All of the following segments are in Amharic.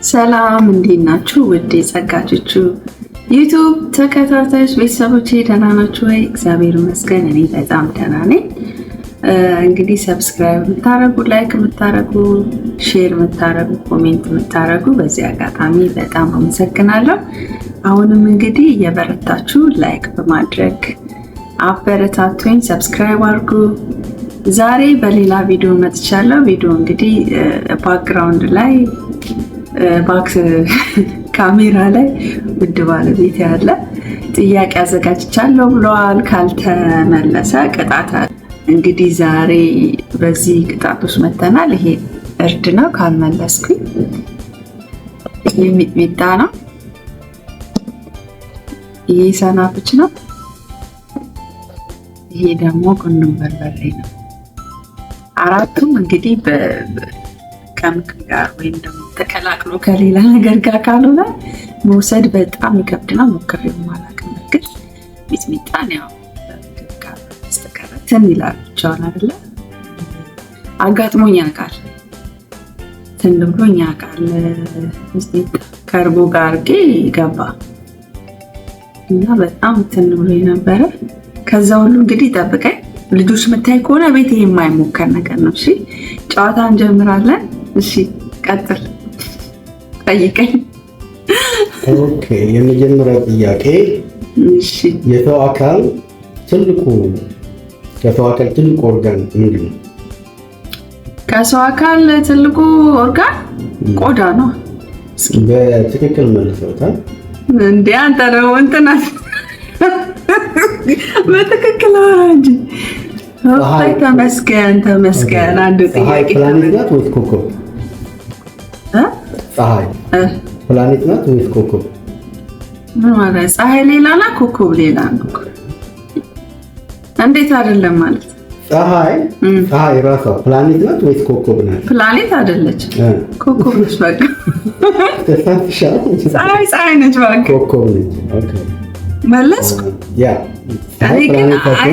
ሰላም እንዴት ናችሁ? ውድ የጸጋቾቹ ዩቲዩብ ተከታታዮች ቤተሰቦቼ ደህና ናችሁ ወይ? እግዚአብሔር ይመስገን እኔ በጣም ደህና ነኝ። እንግዲህ ሰብስክራይብ የምታረጉ፣ ላይክ የምታረጉ፣ ሼር የምታረጉ፣ ኮሜንት የምታረጉ በዚህ አጋጣሚ በጣም አመሰግናለሁ። አሁንም እንግዲህ እየበረታችሁ ላይክ በማድረግ አበረታቱኝ፣ ሰብስክራይብ አድርጉ። ዛሬ በሌላ ቪዲዮ መጥቻለሁ። ቪዲዮ እንግዲህ ባክግራውንድ ላይ ባክ ካሜራ ላይ ውድ ባለቤት ያለ ጥያቄ አዘጋጅቻለሁ ብለዋል። ካልተመለሰ ቅጣት አለ። እንግዲህ ዛሬ በዚህ ቅጣት ውስጥ መተናል። ይሄ እርድ ነው። ካልመለስኩኝ ሚጥሚጣ ነው። ይሄ ሰናፍጭ ነው። ይሄ ደግሞ ቁንዶ በርበሬ ነው። አራቱም እንግዲህ ከምግብ ጋር ወይም ደግሞ ተቀላቅሎ ከሌላ ነገር ጋር ካልሆነ መውሰድ በጣም ይከብድና ሞክሬው አላውቅም። ግን ሚጥሚጣን ያው ከምግብ ጋር ማስተካከል ይላል ብቻውን አይደለ? አጋጥሞኝ ያውቃል። ትን ብሎኝ ያውቃል። ሚጥሚጣ ከእርጎ ጋር አድርጌ ገባ እና በጣም ትን ብሎኝ ነበረ። ከዛ ሁሉ እንግዲህ ጠብቀኝ ልጆች መታይ ከሆነ ቤት የማይሞከር ነገር ነው። እሺ ጨዋታ እንጀምራለን። እሺ ቀጥል፣ ጠይቀኝ። ኦኬ የመጀመሪያ ጥያቄ እሺ ከሰው አካል ትልቁ ኦርጋን ምንድን ነው? ከሰው አካል ትልቁ ኦርጋን ቆዳ ነው። በትክክል መልሰውታል። እንዴ አንተ ነው እንትና በትክክል እንጂ ተመስገን። አንድ ጥያቄ ፕላኔት ናት ወይስ ኮከብ? ፀሐይ ፕላኔት ናት ወይስ ኮከብ? ምን ማለት? ፀሐይ ሌላ ናት፣ ኮከብ ሌላ ነው። እንዴት አይደለም ማለት? ፀሐይ ራሷ ፕላኔት ናት ወይስ ኮከብ ናት? ፕላኔት አይደለች፣ ኮከብ ነች። በቃ ፀሐይ ነች፣ በቃ ኮከብ ነች። ኦኬ መለስኩ። ያ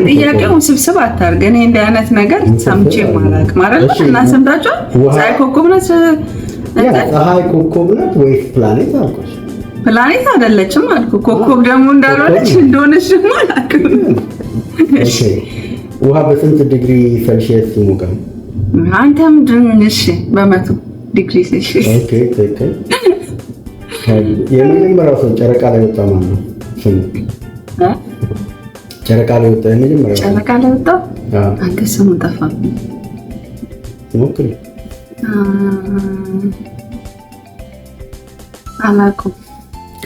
ጥያቄው ስብስብ አታርግ። እኔ እንዲህ አይነት ነገር ሰምቼ ማላቅ ማለት ነው። እና ሰምታችሁ ፀሐይ ኮከብ ነች? ፀሐይ ኮከብ ናት ወይስ ፕላኔት አልኩሽ? ፕላኔት አይደለችም አልኩ። ኮከብ ደግሞ እንዳልሆነች እንደሆነች ደግሞ አላውቅም። እሺ ውሃ በስንት ዲግሪ ሴልሺየስ ይሞቃል? አንተ ምንድን እሺ በመቶ ዲግሪ ሴልሺየስ። ኦኬ ትክክል። የመጀመሪያው ሰው ጨረቃ ላይ ወጣ ማለት ነው? ጨረቃ ላይ ወጣ የመጀመሪያው? ጨረቃ ላይ ወጣ? አንተ ስሙን ጠፋብኝ። ሞክሪ። አላውቅም።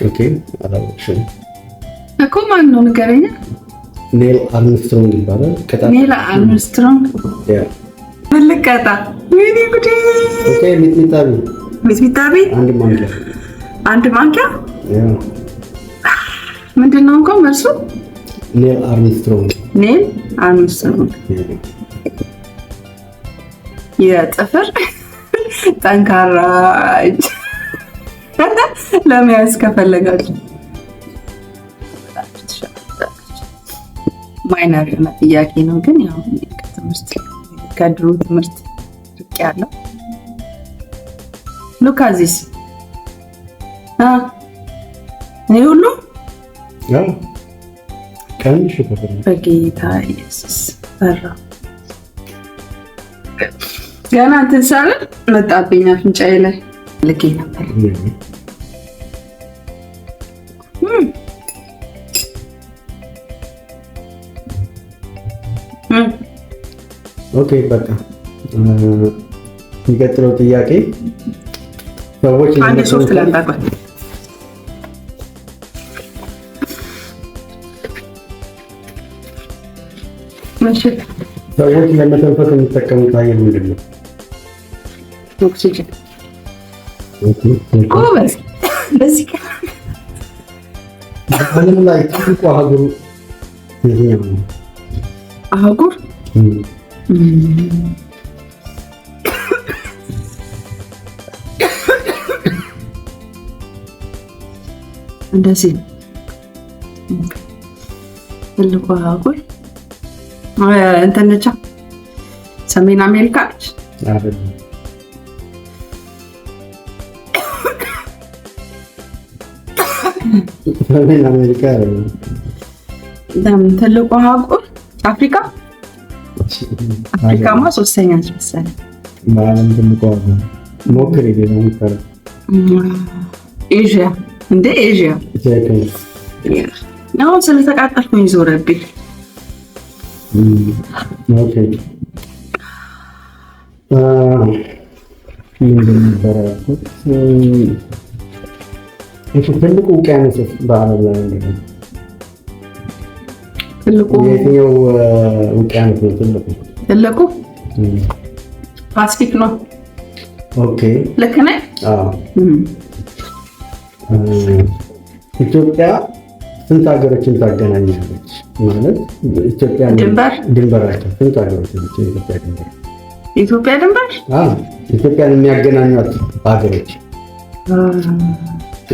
ኦኬ አላውቅሽም እኮ ማን ነው ንገረኛ። ኔል አርምስትሮንግ ይባላል። ኔል አርምስትሮንግ? ያ ልቀጣ። ወይኔ ጉዴ። ኦኬ ሚጥሚጣ አንድ ማንኪያ ያ ምንድን ነው እንኳን መልሱ? ኔል አርምስትሮንግ። የጥፍር ጠንካራ እጅ ለመያዝ ከፈለጋችሁ ማይነር የሆነ ጥያቄ ነው፣ ግን ያው ከድሮ ትምህርት ርቅ ያለው ሉካዚስ እኔ ሁሉ ቀንሽ ከፈለ በጌታ ኢየሱስ ፈራ። ገና እንትን ሳልል መጣብኝ አፍንጫዬ ላይ ልኬ ነበር። ኦኬ በቃ የሚቀጥለው ጥያቄ ሰዎች አንድ ሶፍት ላምጣ። ሰዎች ለመተንፈስ የሚጠቀሙት አየር ምንድን ነው? ኦክሲጅን። ጎበዝ። በዚህ ዓለም ላይ ትልቁ አህጉር የትኛው ነው? አህጉር እንደዚህ ነው። ትልቁ አህጉር እንትን ነች፣ ሰሜን አሜሪካ ነች። ሰሜን አሜሪካ አይደለም። ትልቁ አህጉር አፍሪካ። አፍሪካማ ሶስተኛ መሰለኝ በዓለም ትልቁ አህጉር ሞክሪ ነው የሚባለው። ኤዥያ እንደ ኤዥያ ነው። ስለተቃጠልኩኝ ዞረብኝ። ኦኬ ምንድን ነበር ያልኩት? ትልቁ ውቅያኖስ በዓለም ላይ ነው። ትልቁ የትኛው ውቅያኖስ ነው ትልቁ? ትልቁ ፓሲፊክ ነው። ኦኬ ልክ ነህ? አዎ። ኢትዮጵያ ስንት ሀገሮችን ታገናኛለች? ማለት ኢትዮጵያ ድንበራቸው ስንት ሀገሮች ናቸው? የኢትዮጵያ ድንበር የኢትዮጵያ ድንበር ኢትዮጵያን የሚያገናኟት ሀገሮች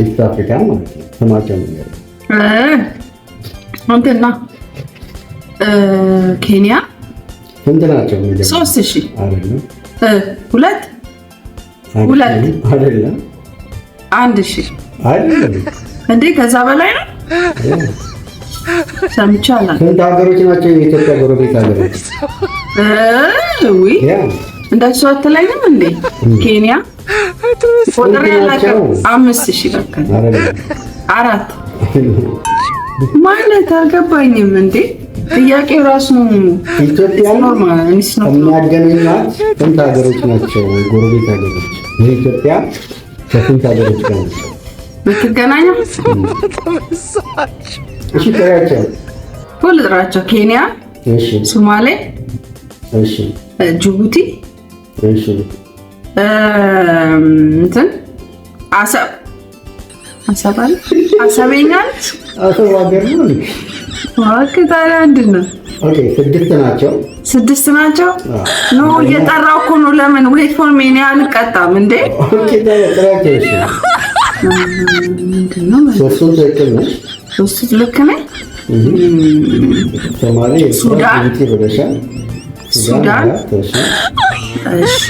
ኢስት አፍሪካ ማለት ነው። ስማቸው ነገር እንትና ኬንያ ስንት ናቸው? 3000 አይደለም። 2 አይደለም። 1000 አይደለም እንዴ? ከዛ በላይ ነው። ሰምቻለሁ። ስንት ሀገሮች ናቸው የኢትዮጵያ ጎረቤት ሀገሮች? እንደሱ አትለኝም እንዴ? ኬንያ ቁጥር ያላቸው 5000 በቃ 4 ማለት አልገባኝም እንዴ? ጥያቄው ራሱ ኢትዮጵያ የሚያገናኛት ስንት ሀገሮች ናቸው? ጎረቤት ሀገሮች የኢትዮጵያ ከስንት ሀገሮች ጋር ነው የምትገናኘው? እሺ ጥራቸው። ሁሉራቸው ኬንያ፣ እሺ፣ ሶማሌ፣ እሺ፣ ጅቡቲ፣ እሺ፣ እንትን አሰበኛል። አሰብ ሀገር ነው። ታዲያ አንድ ነው። ኦኬ 6 ናቸው። 6 ናቸው። ኖ እየጠራሁ እኮ ነው። ለምን ዌት ፎር ሚ ነው አልቀጣም እንዴ? ኦኬ ጥራቸው። እሺ ምንድነው? ሶስቱም ትክክል ነው። ሶስቱ ልክ ነኝ። ሶማሌ፣ ሱዳን፣ ሱዳን። እሺ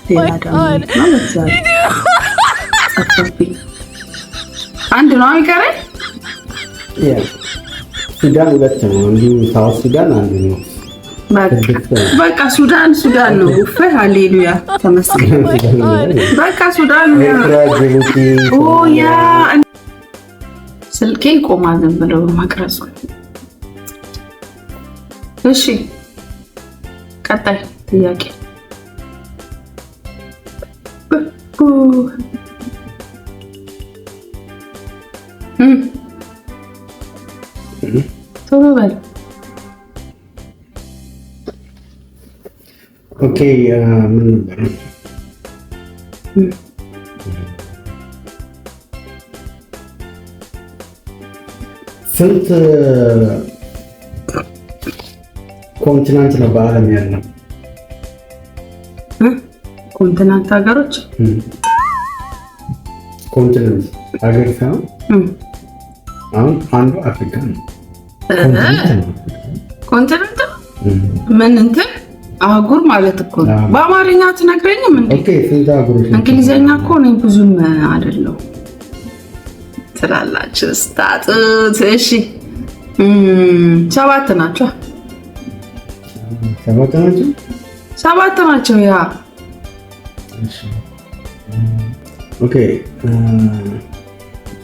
ሌላ ደግሞ አንድ ነው የሚቀረኝ። ሱዳን 2 ነው። አንዱ ሳውት ሱዳን፣ አንዱ ነው። በቃ ሱዳን ነው። ውፈ ሃሌሉያ ተመስገን። በቃ ሱዳን ነው። ያ ስልኬ ቆማል ዝም ብሎ ማቅረጹ። እሺ ቀጣይ ጥያቄ ቶሎ በል። ኦኬ ምን ነበር? ስንት ኮንቲነንት ነው በዓለም ያለው? ኮንቲነንት ሀገሮች ኮንቲነንት ሀገር ሳይሆን አሁን አንዱ አፍሪካ ነው። ኮንቲነንት ምን እንትን አህጉር ማለት እኮ ነው። በአማርኛ አትነግረኝም እንዴ? ኦኬ ስንት ሀገሮች? እንግሊዘኛ እኮ ነው ብዙም አይደለው ትላላችሁ ስታጡት። እሺ 7 ናቸው። 7 ናቸው። ያ ኦኬ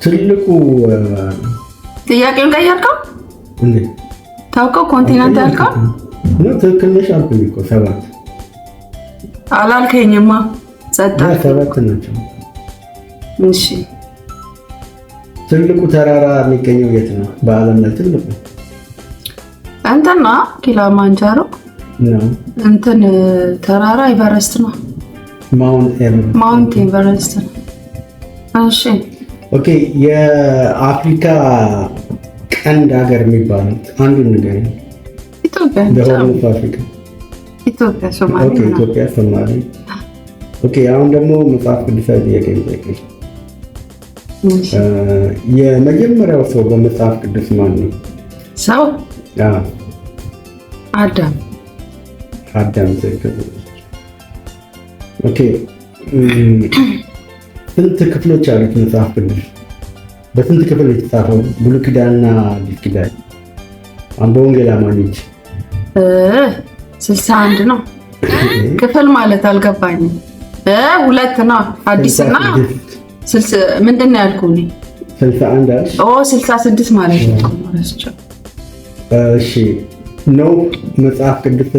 ትልቁ ጥያቄውን ቀየርከው እንዴ? ታውቀው ኮንቲነንት ያልከው ነው። ትክክል ነሽ አልኩኝ እኮ 7 አላልከኝማ። 7 ናቸው። እሺ ትልቁ ተራራ የሚገኘው የት ነው በዓለም ላይ? ትልቁ እንትና ኪሊማንጃሮ ነው። እንትን ተራራ ኤቨረስት ነው። ማውንት ኤቨረስት ነው። እሺ ኦኬ የአፍሪካ ቀንድ ሀገር የሚባሉት አንዱን ንገረኝ። ኢትዮጵያ፣ ኢትዮጵያ፣ ሶማሌ። ኦኬ ኢትዮጵያ፣ ሶማሌ። ኦኬ አሁን ደግሞ መጽሐፍ ቅዱሳዊ ጥያቄ ልጠይቅሽ። የመጀመሪያው ሰው በመጽሐፍ ቅዱስ ማን ነው? ሰው አዳም። ትክክል። ኦኬ ስንት ክፍሎች አሉት መጽሐፍ ቅዱስ? በስንት ክፍል የተጻፈው? ብሉይ ኪዳንና አዲስ ኪዳን በወንጌል አማኞች 61 ነው። ክፍል ማለት አልገባኝም። 2 ነው አዲስና ምንድን ነው ያልኩህ? 61 አይደል? 66 ማለት ነው። እሺ ነው መጽሐፍ ቅዱስ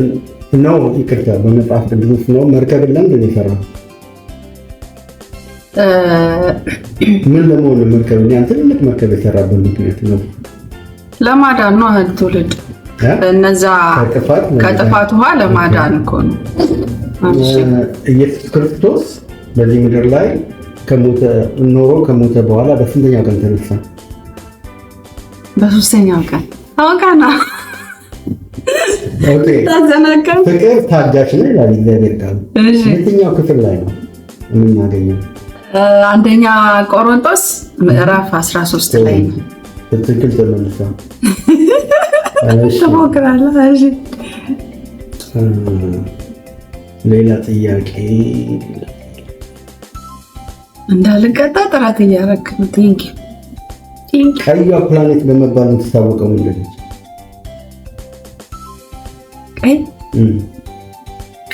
ነው። ይቅርታ፣ በመጽሐፍ ቅዱስ ነው መርከብን ለምንድን ነው የሰራው? ምን ለመሆን መርከብ ያን ትልቅ መርከብ የሰራበት ምክንያት ነው? ለማዳን ነው። ትውልድ እነዛ ከጥፋት ውሃ ለማዳን እኮ ነው። ኢየሱስ ክርስቶስ በዚህ ምድር ላይ ከሞተ በኋላ በስንተኛው ቀን ተነሳ? በ3ኛው ቀን። አውቃና ኦኬ፣ ፍቅር ታጋሽ ነው ይላል እግዚአብሔር ቃል። የትኛው ክፍል ላይ ነው የምናገኘው? አንደኛ ቆሮንቶስ ምዕራፍ 13 ላይ ነው። በትክክል ተመልሷል። ተሞክራለህ? እሺ፣ ሌላ ጥያቄ እንዳልቀጣ ጥራት እያደረክ ነው። ቴንክ ዩ። ቀይዋ ፕላኔት በመባል የምትታወቀው ምንድን ነች?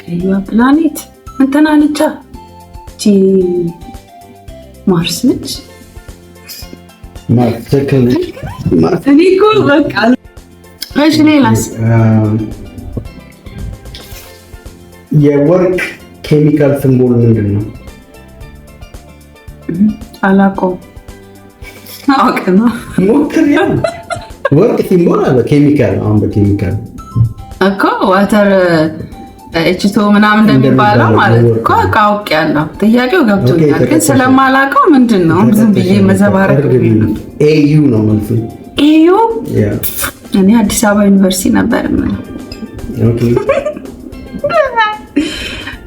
ቀይዋ ፕላኔት እንትና ነቻ ማርስ ነች። እኔ እኮ በቃ እሺ። ሌላስ? የወርቅ ኬሚካል ሲምቦል ምንድን ነው? አላውቀውም። አውቅ ነው ሞክር። ያ ወርቅ ሲምቦል አለ ኬሚካል። አሁን በኬሚካል እኮ ዋተር ኤችቶ ምናምን እንደሚባለው ማለት እኮ አውቄያለሁ። ጥያቄው ገብቶኛል፣ ግን ስለማላውቀው ምንድን ነው ዝም ብዬ መዘባረቅ። ኤዩ ነው መልሱ። ኤዩ? እኔ አዲስ አበባ ዩኒቨርሲቲ ነበር የምለው።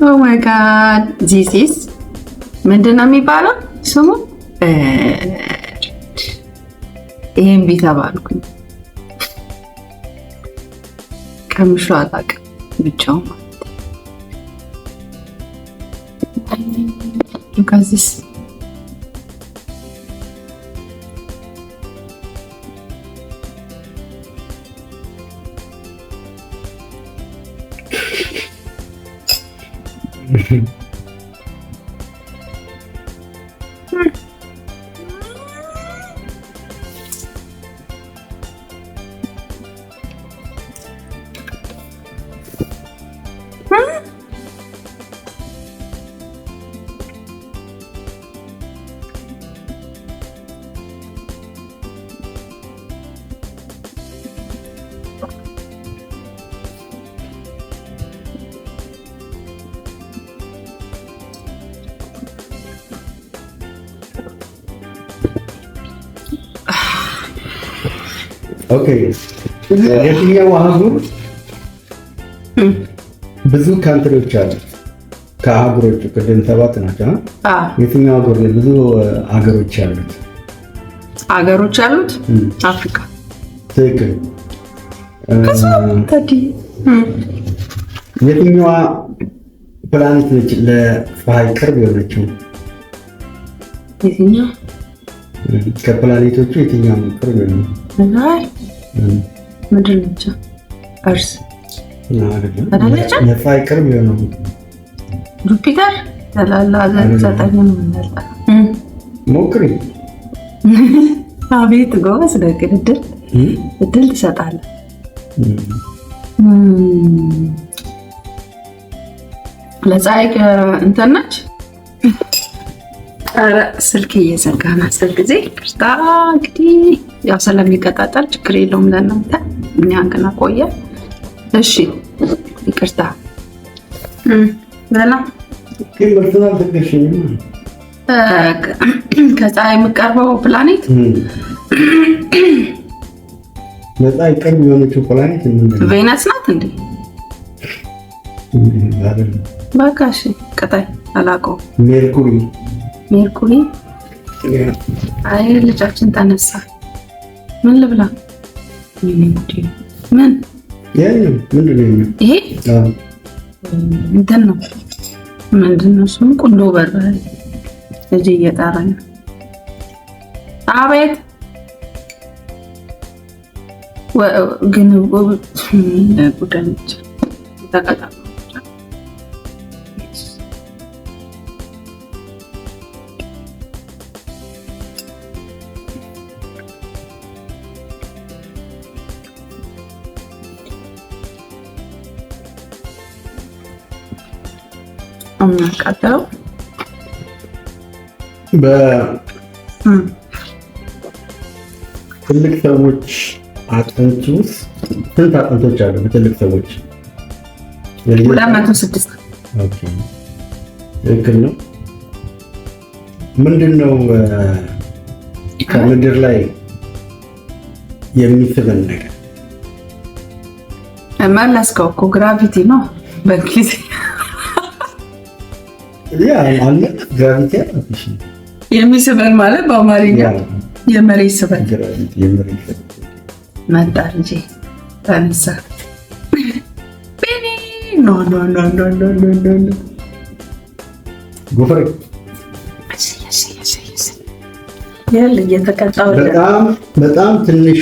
ኦ ማይ ጋድ ዚስ ምንድን ነው የሚባለው ስሙ? ይሄን ቢተባልኩኝ ቀምሾ አላውቅም ብቻው ከዚስ ኦኬ፣ የትኛው አህጉር ብዙ ካንትሪዎች አሉ? ከአህጉሮቹ ቅድም 7 ናቸው። የትኛው አህጉር ነው ብዙ አገሮች አሉት? አገሮች አሉት? አፍሪካ። ትክክል። የትኛዋ ፕላኔት ነች ለፀሐይ ቅርብ የሆነችው? የትኛው ከፕላኔቶቹ የትኛው ነው ቅርብ የሆነው? ምድር ነች። እርስ ለፀሐይ ቅርብ የሆነው ጁፒተር። ተላላ ዘጠኝ ነው የምንለው። ሞክሪ። አቤት ጎበዝ ነህ። እድል ትሰጣለህ። ለፀሐይ እንትን ነች። ኧረ ስልክ እየዘጋ ነው። አስር ጊዜ ይቅርታ። እንግዲህ ያው ስለሚቀጣጠል ችግር የለውም ለእናንተ፣ እኛ ግን አቆየ። እሺ ይቅርታ። በላ ከፀሐይ የምቀርበው ፕላኔት ለፀሐይ ቅርብ የሆነችው ፕላኔት ቬነስ ናት እንዴ? በቃ እሺ፣ ቀጣይ አላውቀውም። ሜርኩሪ። አይ ልጃችን ተነሳ። ምን ልብላ? ምን ይሄ እንትን ነው። ምንድን ነው እሱም? ቁንዶ በርበሬ ልጅ እየጠራኝ ነው። አቤት ግን ጉዳዮች ተቀጣጣ አናቃተው በትልቅ ሰዎች አጥንት ውስጥ ስንት አጥንቶች አሉ? በትልቅ ሰዎች 206። ኦኬ ትክክል ነው። ምንድነው ከምድር ላይ የሚስበን ነገር? መለስከው እኮ ግራቪቲ ነው በእንግሊዝ አለ ግራቪቲ አለሽ። የሚስበን ማለት በአማርኛ የመሬት ስበት መጣ እንጂ ተነሳ። ኖ ጎፈሬ እየተቀጣው በጣም ትንሿ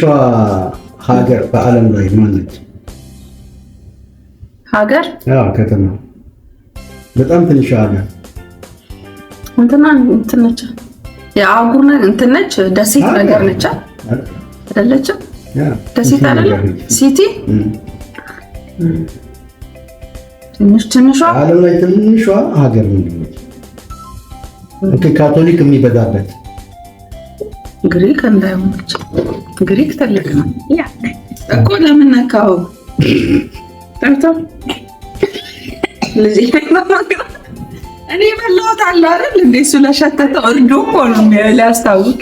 ሀገር በዓለም ላይ ማነች? ሀገር ከተማ በጣም ትንሿ ሀገር እንትን ነች። የአህጉር እንትን ነች። ደሴት ነገር ነች አይደለችም? ደሴት አይደለም ሲቲ ትንሿ ዓለም ላይ ትንሿ ሀገር ምንድን ነች? ካቶሊክ የሚበዛበት ግሪክ እንዳይሆነች። ግሪክ ትልቅ ነው እኮ ለምን ነካው? ጠርቶ ልጅ እኔ በላሁት አለ አይደል እንዴ? እሱ ለሸተተው እርዶ እኮ ነው ሊያስታውቅ።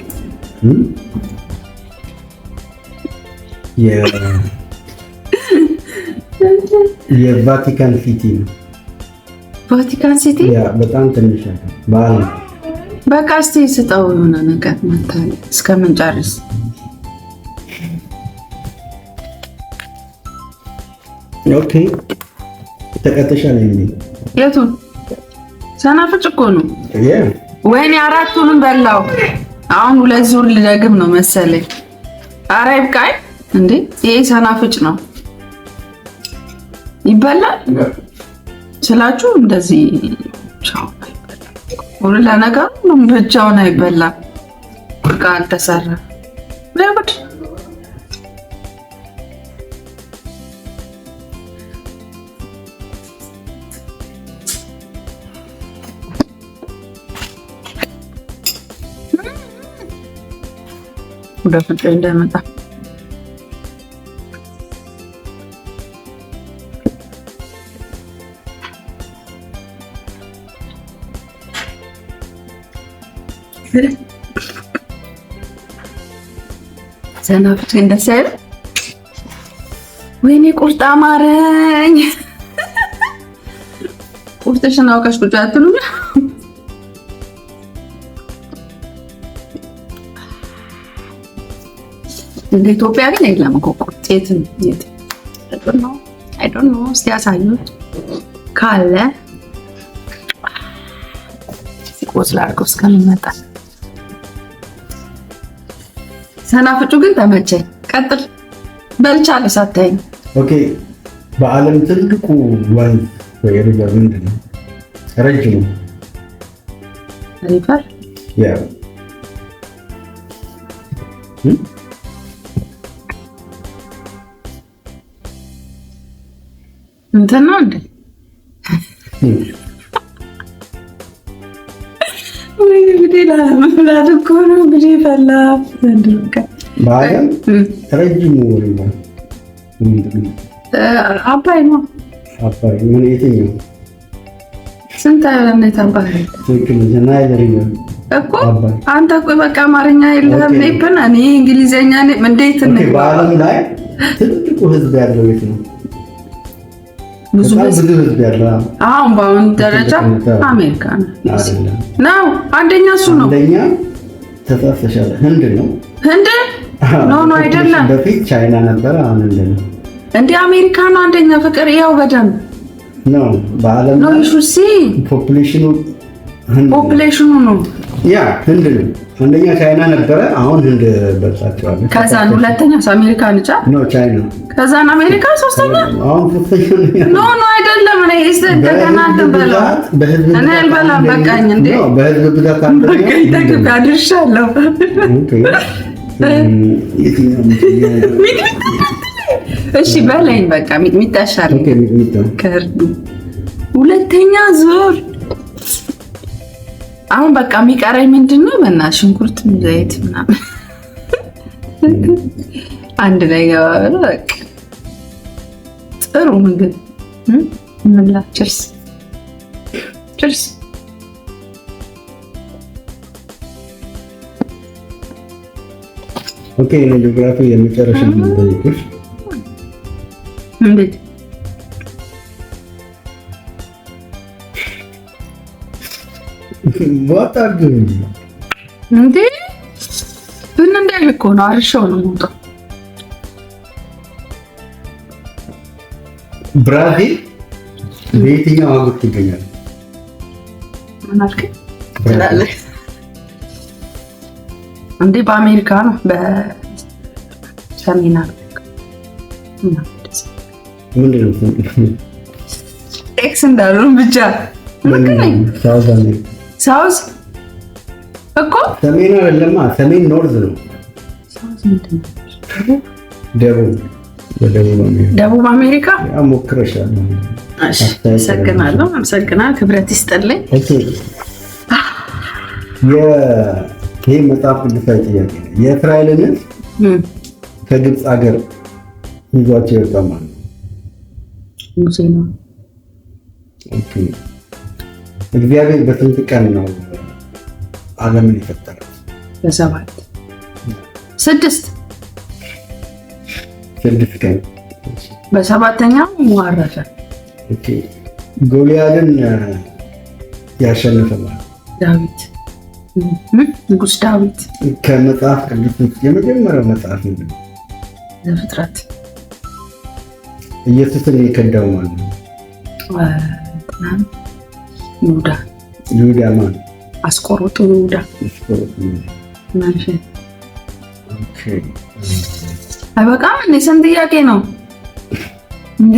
የቫቲካን ሲቲ ነው። ቫቲካን ሲቲ በጣም ትንሽ ነው በዓለም። በቃ እስቲ ስጠው የሆነ ነገር መታለ እስከምንጨርስ። ኦኬ ተቀጥሻል። የቱን ሰናፍጭ እኮ ነው። ወይኔ አራቱንም በላው። አሁን 2 ዙር ልደግም ነው መሰለኝ። ኧረ ይብቃኝ እንዴ! ይሄ ሰናፍጭ ነው ይበላል ስላችሁ እንደዚህ ለነገሩ ብቻውን አይበላም። ካልተሰራ ለምን ወደ ፍንጭ እንዳይመጣ ሰናፍጭ እንደዛ አይደል? ወይኔ ቁርጥ አማረኝ። ቁርጥሽን አውቀሽ ቁጭ አትሉም? እንደ ኢትዮጵያ ግን የለም እኮ ቁርጥ። የትም አይ ዶንት ኖ። እስቲ ያሳዩት ካለ ሲቆስል አድርገው እስከሚመጣ። ሰናፍጩ ግን ተመቸኝ። ቀጥል በልቻለሁ ሳታይኝ። ኦኬ በዓለም ትልቁ ወንዝ ወይ ሪቨር ምንድን ነው? ረጅሙ ሪቨር እንትን ነው እንዴ? ወይ እንግዲህ ለመብላት እኮ ነው እንግዲህ ፈላ ዘንድሮካ። በዓለም ረጅሙ ሪቨር ምንድን ነው? አባይ ነው። አባይ ምን የትኛው? ስንት አይነት አባይ ትክክል። ናይል ሪቨር እኮ አንተ እኮ በቃ አማርኛ የለህም ነበር። እኔ እንግሊዘኛ ነኝ። እንዴት ነው? በዓለም ላይ ትልቁ ህዝብ ያለው የት ነው? ብዙ ህዝብ ያለው አሁን በአሁን ደረጃ አሜሪካ ነው። አንደኛ እሱ ነው። አንደኛ ተሳስተሻል። ህንድ ነው። ህንድ ኖ አይደለም። በፊት ቻይና ነበር። አሁን ህንድ ነው። እንደ አሜሪካ ነው አንደኛ። ፍቅር ያው በደንብ ነው በዓለም ነው። እሺ ፖፑሌሽኑ ነው ያ ህንድ ነው። አንደኛ ቻይና ነበረ፣ አሁን ህንድ በልጣቸዋል። ከዛን ሁለተኛው አሜሪካ ነች ነው ቻይና። ከዛን አሜሪካ ሶስተኛ። አሁን ሶስተኛ ኖ አይደለም። እኔ እንደገና ተበላ እኔ አልበላም። በቃኝ እንዴ በህዝብ ብዛት አንደኛ ተግባ አድርሻለሁ። እሺ በለኝ በቃ ሚጥሚጣ ይሻላል ከእርዱ። ሁለተኛ ዙር አሁን በቃ የሚቀረኝ ምንድነው? በእናትሽ ሽንኩርት፣ ዘይት ምናምን አንድ ላይ ገባ። በቃ ጥሩ ምግብ ምንላ። ችርስ ችርስ። ኦኬ ነው ጂኦግራፊ የመጨረሻ ነው። እንዴት ወጣግ እንዴ ብን እንዳል እኮ ነው። አርሻው ነው የምወጣው። ብራዚል በየትኛው ሀገር ትገኛለች? ምን አልከኝ? እንዴ በአሜሪካ ነው። በሰሜን አሜሪካ ምንድን ነው ኤክስ እንዳልሆን ብቻ ሳውዝ አሜሪካ። ሳውዝ እኮ ሰሜን አይደለማ፣ ሰሜን ኖርዝ ነው። ሳውዝ ምንድን ነው? ደቡብ አሜሪካ። ያ ሞክረሻል። እሺ አመሰግናለሁ። ክብረት ይስጥልኝ። ይህ መጽሐፍ ቅዱሳዊ ጥያቄ ነው። የእስራኤልን ከግብፅ ሀገር ይዟቸው የወጣ ማለት ነው ሙሴ ነው። እግዚአብሔር በስንት ቀን ነው ዓለምን የፈጠረው? በሰባት ስድስት ቀን። በሰባተኛው ዋረፈ። ጎልያድን ያሸነፈ ማለት ዳዊት፣ ንጉስ ዳዊት። ከመጽሐፍ ቅዱስ የመጀመሪያው መጽሐፍ ምንድን ነው? ዘፍጥረት። ኢየሱስን የከዳው ማለት ነው ይሁዳ ማለት አስቆሮቱ ይሁዳ ማለት አይበቃም እንዴ? ስንት ጥያቄ ነው እንዴ?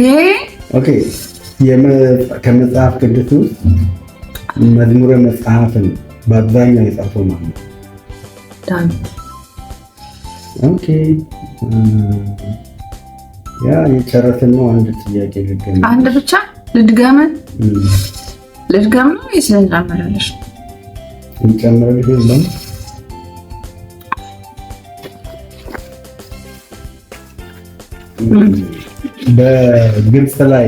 ኦኬ ከመጽሐፍ ቅዱስ ውስጥ መዝሙረ መጽሐፍን በአብዛኛው የጻፈው ማለት ነው ዳዊት። ኦኬ ያ የጨረስን ነው። አንድ ጥያቄ ልድገም። አንድ ብቻ ልድገም ነው ወይስ እንጨምራለሽ? እንጨምራለሽ ነው። በግብፅ ላይ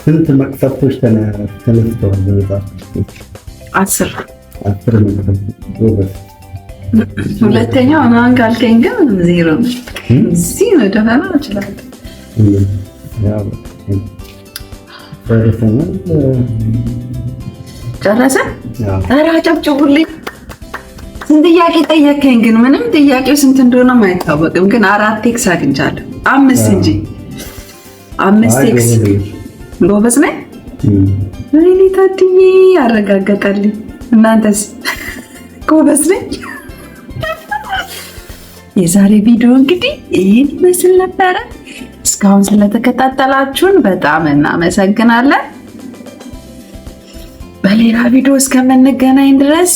ስንት መቅሰፍቶች ተነስተዋል? በመጽሐፍ ቅዱስ 10 መቅሰፍቶች። ሁለተኛው ማን ካልከኝ ግን ዜሮ ነው። እዚህ ነው ደፈና ይችላል። ጨረሰ? ኧረ አጨብጭቡልኝ። ስንት ጥያቄ ጠየከኝ? ግን ምንም ጥያቄው ስንት እንደሆነ አይታወቅም። ግን 4 ኤክስ አግኝቻለሁ። 5 እንጂ 5 ኤክስ። ጎበዝ ነኝ። ወይኔ ታድዬ ያረጋገጠልኝ። እናንተስ? ጎበዝ ነኝ። የዛሬ ቪዲዮ እንግዲህ ይህን ይመስል ነበረ። እስካሁን ስለተከታተላችሁን በጣም እናመሰግናለን። በሌላ ቪዲዮ እስከምንገናኝ ድረስ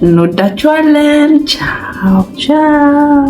እንወዳችኋለን። ቻው ቻው።